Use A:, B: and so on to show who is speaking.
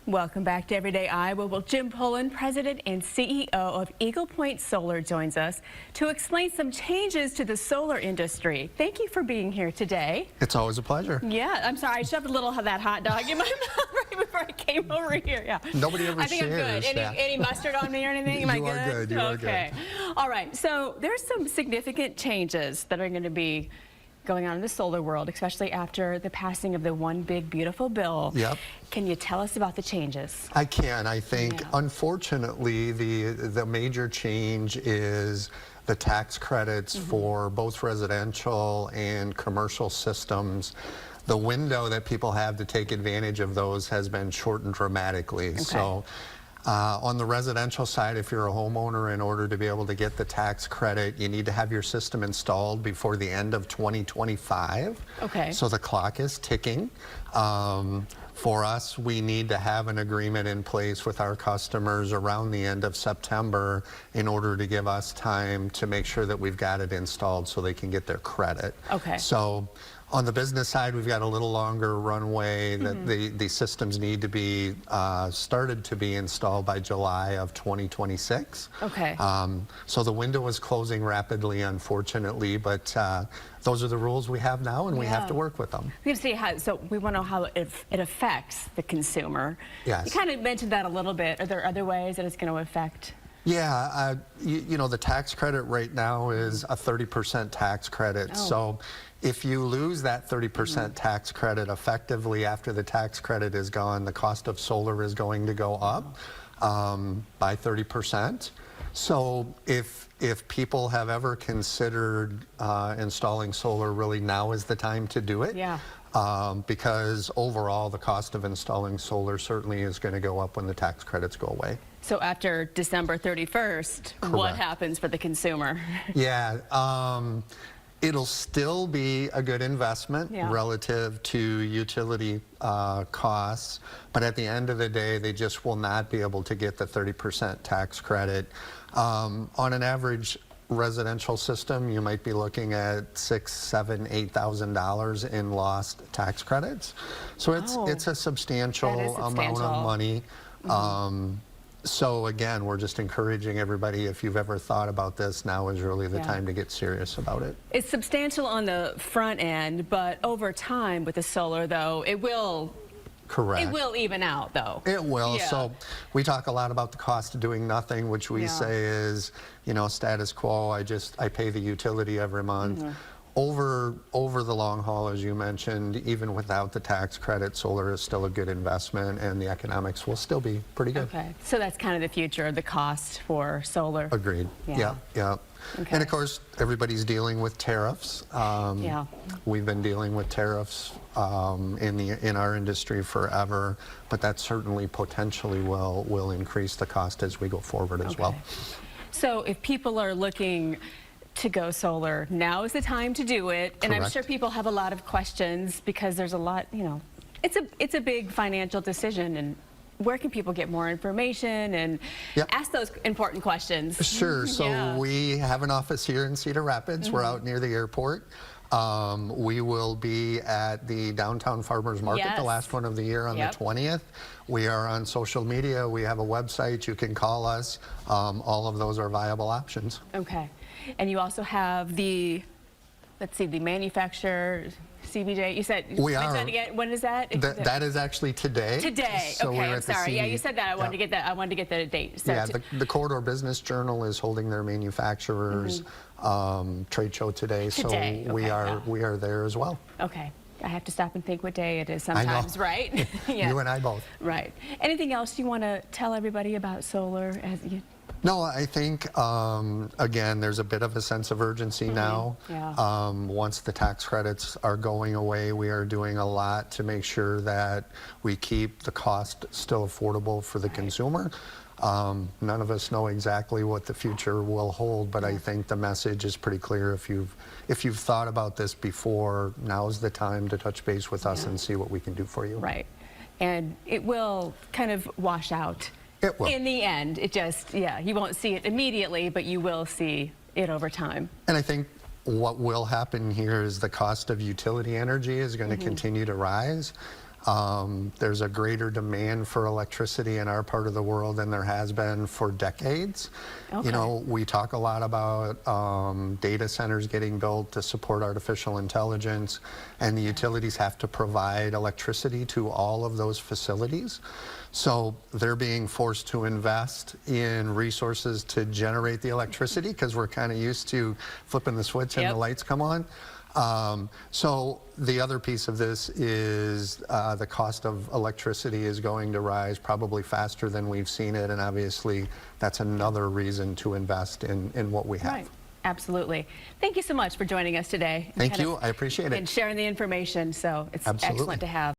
A: Welcome back to Everyday Iowa. Well, Jim Pullen, President and CEO of Eagle Point Solar, joins us to explain some changes to the solar industry. Thank you for being here today.
B: It's always a pleasure.
A: Yeah, I'm sorry. I shoved a little of that hot dog in my mouth right before I came over here. Yeah.
B: Nobody ever
A: I think
B: shares
A: I'm good.
B: that.
A: Any mustard on me or anything? Am I
B: You are good. You are good.
A: Okay. All right. So there's some significant changes that are going to be going on in the solar world, especially after the passing of the One Big Beautiful Bill.
B: Yep.
A: Can you tell us about the changes?
B: I can. I think, unfortunately, the major change is the tax credits for both residential and commercial systems. The window that people have to take advantage of those has been shortened dramatically.
A: Okay.
B: So on the residential side, if you're a homeowner, in order to be able to get the tax credit, you need to have your system installed before the end of 2025.
A: Okay.
B: So the clock is ticking. For us, we need to have an agreement in place with our customers around the end of September in order to give us time to make sure that we've got it installed so they can get their credit.
A: Okay.
B: So on the business side, we've got a little longer runway that the systems need to be started to be installed by July of 2026.
A: Okay.
B: So the window is closing rapidly, unfortunately, but those are the rules we have now, and we have to work with them.
A: We have to see how, so we want to know how it affects the consumer.
B: Yes.
A: You kind of mentioned that a little bit. Are there other ways that it's going to affect?
B: Yeah, you know, the tax credit right now is a 30% tax credit.
A: Oh.
B: So if you lose that 30% tax credit, effectively after the tax credit is gone, the cost of solar is going to go up by 30%. So if people have ever considered installing solar, really now is the time to do it.
A: Yeah.
B: Because overall the cost of installing solar certainly is going to go up when the tax credits go away.
A: So after December 31st, what
B: Correct.
A: happens for the consumer?
B: Yeah, it'll still be a good investment relative to utility costs, but at the end of the day, they just will not be able to get the 30% tax credit. On an average residential system, you might be looking at $6,000, $7,000, $8,000 in lost tax credits. So it's a substantial amount of money. So again, we're just encouraging everybody, if you've ever thought about this, now is really the time to get serious about it.
A: It's substantial on the front end, but over time with the solar, though, it will...
B: Correct.
A: It will even out, though.
B: It will.
A: Yeah.
B: So we talk a lot about the cost of doing nothing, which we say is, you know, status quo. I pay the utility every month. Over the long haul, as you mentioned, even without the tax credit, solar is still a good investment, and the economics will still be pretty good.
A: Okay. So that's kind of the future, the cost for solar.
B: Agreed. Yeah. Yeah.
A: Okay.
B: And of course, everybody's dealing with tariffs. We've been dealing with tariffs in our industry forever, but that certainly potentially will increase the cost as we go forward as well.
A: So if people are looking to go solar, now is the time to do it. And I'm sure people have a lot of questions because there's a lot, you know, it's a big financial decision, and where can people get more information and ask those important questions?
B: Sure. So we have an office here in Cedar Rapids. We're out near the airport. We will be at the Downtown Farmers Market, the last one of the year, on the 20th. We are on social media. We have a website. You can call us. All of those are viable options.
A: Okay. And you also have the, let's see, the manufacturer, CBJ, you said,
B: we are.
A: That again. When is that?
B: That is actually today.
A: Today.
B: So
A: okay,
B: we're
A: I'm
B: at the
A: sorry. Yeah, you said that. I wanted to get that. I wanted to get the date. So
B: yeah, the Corridor Business Journal is holding their manufacturers trade show today. So we are there as well.
A: Okay. I have to stop and think what day it is sometimes, right?
B: You and I both.
A: Right. Anything else you want to tell everybody about solar?
B: No, I think, again, there's a bit of a sense of urgency now. Once the tax credits are going away, we are doing a lot to make sure that we keep the cost still affordable for the consumer. None of us know exactly what the future will hold, but I think the message is pretty clear. If you've thought about this before, now's the time to touch base with us and see what we can do for you.
A: Right. And it will kind of wash out.
B: It will.
A: In the end, it just, you won't see it immediately, but you will see it over time.
B: And I think what will happen here is the cost of utility energy is going to continue to rise. There's a greater demand for electricity in our part of the world than there has been for decades.
A: Okay.
B: You know, we talk a lot about data centers getting built to support artificial intelligence, and the utilities have to provide electricity to all of those facilities. So they're being forced to invest in resources to generate the electricity because we're kind of used to flipping the switch and the lights come on. So the other piece of this is the cost of electricity is going to rise probably faster than we've seen it, and obviously that's another reason to invest in what we have.
A: Right. Absolutely. Thank you so much for joining us today.
B: Thank you. I appreciate it.
A: And sharing the information. So it's
B: Absolutely.
A: excellent to have.